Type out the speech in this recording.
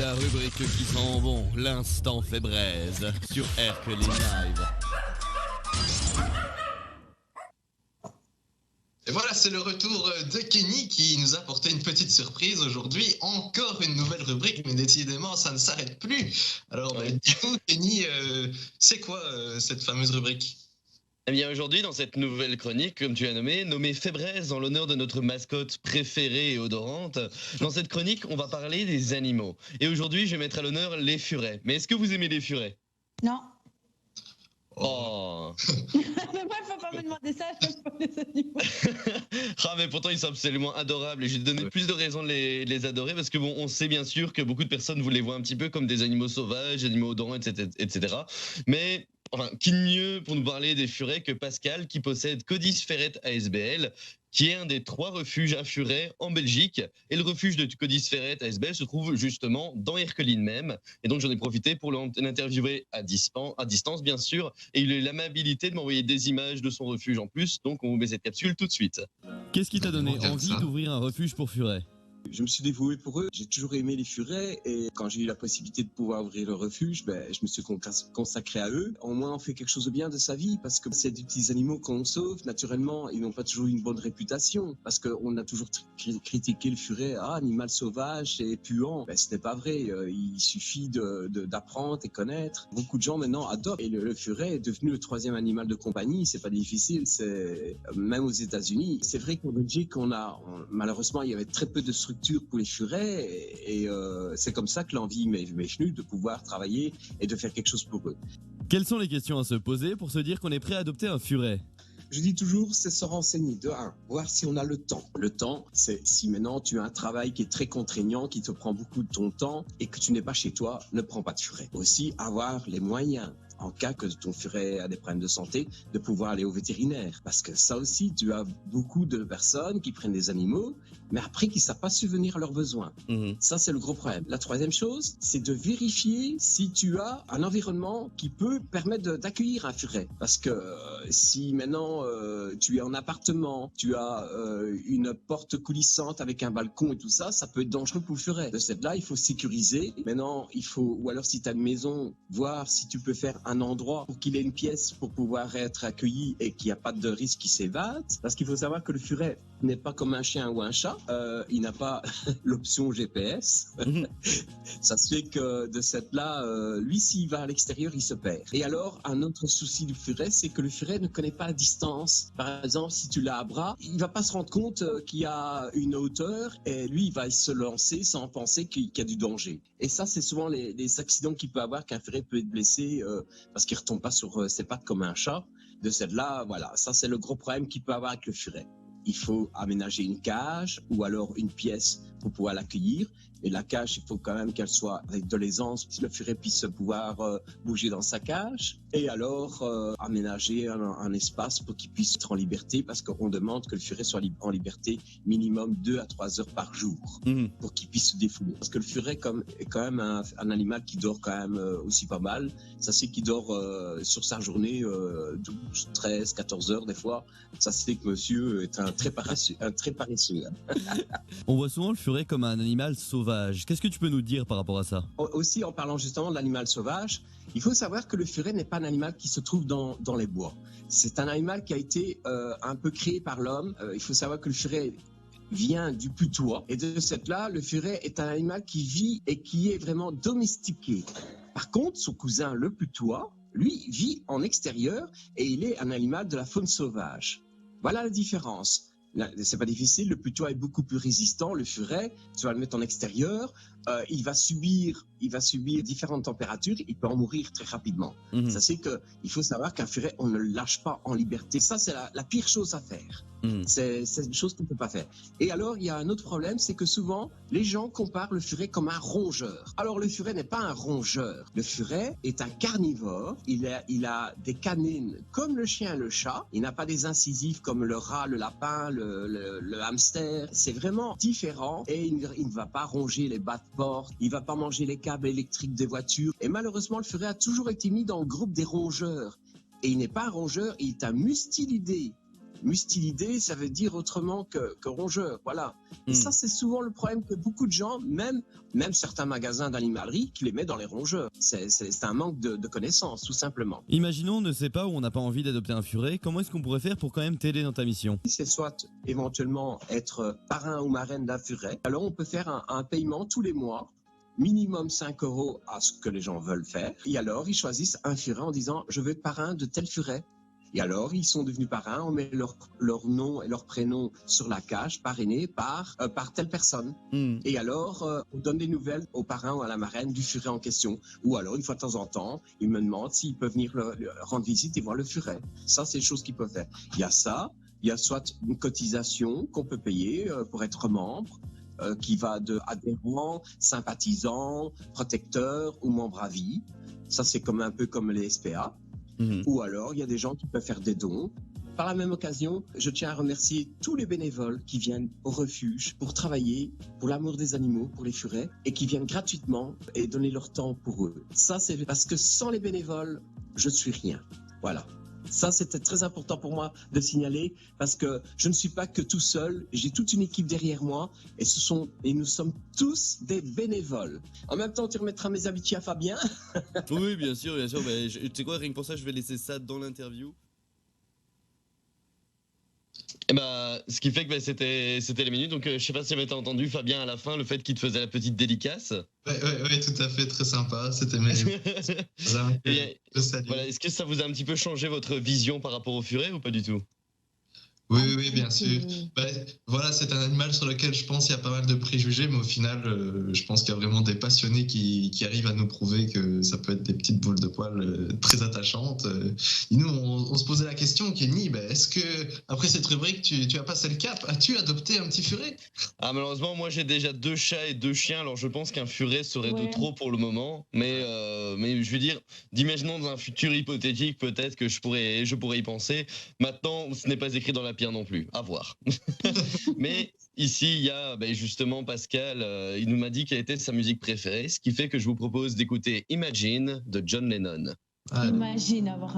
la rubrique qui sent bon, l'instant fait braise, sur Hercule Live. Et voilà, c'est le retour de Kenny qui nous a apporté une petite surprise aujourd'hui. Encore une nouvelle rubrique, mais décidément, ça ne s'arrête plus. Alors, dis-nous, Kenny, c'est quoi cette fameuse rubrique ? Eh bien aujourd'hui, dans cette nouvelle chronique, comme tu as nommé Fébraise en l'honneur de notre mascotte préférée et odorante, dans cette chronique, on va parler des animaux. Et aujourd'hui, je vais mettre à l'honneur les furets. Mais est-ce que vous aimez les furets ? Non. Oh. Mais moi, faut pas me demander ça, j'aime pas les animaux. Ah mais pourtant ils sont absolument adorables et je vais te donner plus de raisons de les adorer parce que bon, on sait bien sûr que beaucoup de personnes vous les voient un petit peu comme des animaux sauvages, des animaux odorants, etc. Mais enfin, qui de mieux pour nous parler des furets que Pascal qui possède Codis Ferret ASBL, qui est un des 3 refuges à furets en Belgique. Et le refuge de Codis Ferret ASBL se trouve justement dans Herculine même. Et donc j'en ai profité pour l'interviewer à distance bien sûr. Et il a eu l'amabilité de m'envoyer des images de son refuge en plus. Donc on vous met cette capsule tout de suite. Qu'est-ce qui t'a donné envie d'ouvrir un refuge pour furets ? Je me suis dévoué pour eux. J'ai toujours aimé les furets et quand j'ai eu la possibilité de pouvoir ouvrir le refuge, je me suis consacré à eux. Au moins, on fait quelque chose de bien de sa vie parce que c'est des petits animaux qu'on sauve. Naturellement, ils n'ont pas toujours une bonne réputation parce qu'on a toujours critiqué le furet. Ah, animal sauvage et puant. Ce n'est pas vrai. Il suffit d'apprendre et connaître. Beaucoup de gens maintenant adoptent et le furet est devenu le 3e animal de compagnie. C'est pas difficile. C'est même aux États-Unis. C'est vrai qu'en Belgique, malheureusement, il y avait très peu de structures pour les furets et c'est comme ça que l'envie m'est venue de pouvoir travailler et de faire quelque chose pour eux. Quelles sont les questions à se poser pour se dire qu'on est prêt à adopter un furet ? Je dis toujours, c'est se renseigner. De un, voir si on a le temps. Le temps, c'est si maintenant tu as un travail qui est très contraignant, qui te prend beaucoup de ton temps et que tu n'es pas chez toi, ne prends pas de furet. Aussi, avoir les moyens, en cas que ton furet a des problèmes de santé, de pouvoir aller au vétérinaire. Parce que ça aussi, tu as beaucoup de personnes qui prennent des animaux, mais après qui ne savent pas subvenir à leurs besoins. Ça, c'est le gros problème. La 3e chose, c'est de vérifier si tu as un environnement qui peut permettre d'accueillir un furet. Parce que si maintenant tu es en appartement, tu as une porte coulissante avec un balcon et tout ça, ça peut être dangereux pour le furet. De cette là, il faut sécuriser. Maintenant, ou alors si tu as une maison, voir si tu peux faire un endroit pour qu'il ait une pièce pour pouvoir être accueilli et qu'il n'y a pas de risque qu'il s'évade. Parce qu'il faut savoir que le furet n'est pas comme un chien ou un chat. Il n'a pas l'option GPS. Ça se fait que de cette là, lui, s'il va à l'extérieur, il se perd. Et alors, un autre souci du furet, c'est que le furet ne connaît pas la distance. Par exemple, si tu l'as à bras, il ne va pas se rendre compte qu'il y a une hauteur et lui, il va se lancer sans penser qu'il y a du danger. Et ça, c'est souvent les accidents qu'il peut avoir, qu'un furet peut être blessé parce qu'il ne retombe pas sur ses pattes comme un chat. De celle-là, voilà, ça c'est le gros problème qu'il peut avoir avec le furet. Il faut aménager une cage ou alors une pièce pour pouvoir l'accueillir. Et la cage, il faut quand même qu'elle soit avec de l'aisance, que le furet puisse pouvoir bouger dans sa cage. Et alors, aménager un espace pour qu'il puisse être en liberté, parce qu'on demande que le furet soit en liberté minimum 2 à 3 heures par jour, pour qu'il puisse se défouler. Parce que le furet est quand même un animal qui dort quand même aussi pas mal. Ça c'est qu'il dort sur sa journée 12, 13, 14 heures des fois. Ça c'est que monsieur est un très paresseux. On voit souvent le furet comme un animal sauvage. Qu'est-ce que tu peux nous dire par rapport à ça ? Aussi, en parlant justement de l'animal sauvage, il faut savoir que le furet n'est pas un animal qui se trouve dans les bois. C'est un animal qui a été un peu créé par l'homme. Il faut savoir que le furet vient du putois. Et de cette là, le furet est un animal qui vit et qui est vraiment domestiqué. Par contre, son cousin, le putois, lui, vit en extérieur et il est un animal de la faune sauvage. Voilà la différence. C'est pas difficile, le putois est beaucoup plus résistant, le furet, tu vas le mettre en extérieur, il va subir différentes températures, il peut en mourir très rapidement. Ça c'est que il faut savoir qu'un furet, on ne le lâche pas en liberté. Ça c'est la pire chose à faire. C'est une chose qu'on ne peut pas faire. Et alors, il y a un autre problème, c'est que souvent, les gens comparent le furet comme un rongeur. Alors, le furet n'est pas un rongeur. Le furet est un carnivore. Il a des canines comme le chien et le chat. Il n'a pas des incisives comme le rat, le lapin, le hamster. C'est vraiment différent et il ne va pas ronger les bas de porte. Il ne va pas manger les câbles électriques des voitures. Et malheureusement, le furet a toujours été mis dans le groupe des rongeurs. Et il n'est pas un rongeur, il est un mustilidé. Mustilidé, ça veut dire autrement que rongeur, voilà. Et ça, c'est souvent le problème que beaucoup de gens, même certains magasins d'animalerie, qui les mettent dans les rongeurs. C'est un manque de connaissances, tout simplement. Imaginons on ne sait pas ou on n'a pas envie d'adopter un furet, comment est-ce qu'on pourrait faire pour quand même t'aider dans ta mission? C'est soit éventuellement être parrain ou marraine d'un furet. Alors on peut faire un paiement tous les mois, minimum 5 € à ce que les gens veulent faire. Et alors ils choisissent un furet en disant je veux être parrain de tel furet. Et alors, ils sont devenus parrains, on met leur nom et leur prénom sur la cage, parrainé par telle personne. Et alors, on donne des nouvelles au parrain ou à la marraine du furet en question. Ou alors, une fois de temps en temps, ils me demandent s'ils peuvent venir rendre visite et voir le furet. Ça, c'est des choses qu'ils peuvent faire. Il y a ça, il y a soit une cotisation qu'on peut payer pour être membre, qui va de adhérent, sympathisant, protecteur ou membre à vie. Ça, c'est un peu comme les SPA. Ou alors, il y a des gens qui peuvent faire des dons. Par la même occasion, je tiens à remercier tous les bénévoles qui viennent au refuge pour travailler pour l'amour des animaux, pour les furets, et qui viennent gratuitement et donner leur temps pour eux. Ça, c'est parce que sans les bénévoles, je suis rien. Voilà. Ça, c'était très important pour moi de signaler parce que je ne suis pas que tout seul. J'ai toute une équipe derrière moi et nous sommes tous des bénévoles. En même temps, tu remettras mes amitiés à Fabien. Oui, bien sûr, bien sûr. Mais tu sais quoi, rien que pour ça, je vais laisser ça dans l'interview. Et bah, ce qui fait que c'était les minutes. Donc, je sais pas si vous avez entendu, Fabien, à la fin, le fait qu'il te faisait la petite dédicace. Ouais, tout à fait, très sympa. C'était mes. Voilà, est-ce que ça vous a un petit peu changé votre vision par rapport au furet ou pas du tout? Oui, bien sûr. Voilà, c'est un animal sur lequel je pense qu'il y a pas mal de préjugés, mais au final, je pense qu'il y a vraiment des passionnés qui arrivent à nous prouver que ça peut être des petites boules de poils très attachantes. Et nous, on se posait la question, Kenny, est-ce que après cette rubrique, tu as passé le cap? As-tu adopté un petit furet? Ah, malheureusement, moi j'ai déjà 2 chats et 2 chiens, alors je pense qu'un furet serait de trop pour le moment. Mais je veux dire, d'imaginons dans un futur hypothétique, peut-être que je pourrais y penser. Maintenant, ce n'est pas écrit dans la pierre non plus, à voir. Mais ici, il y a justement Pascal, il nous m'a dit quelle était sa musique préférée, ce qui fait que je vous propose d'écouter Imagine de John Lennon. Imagine avoir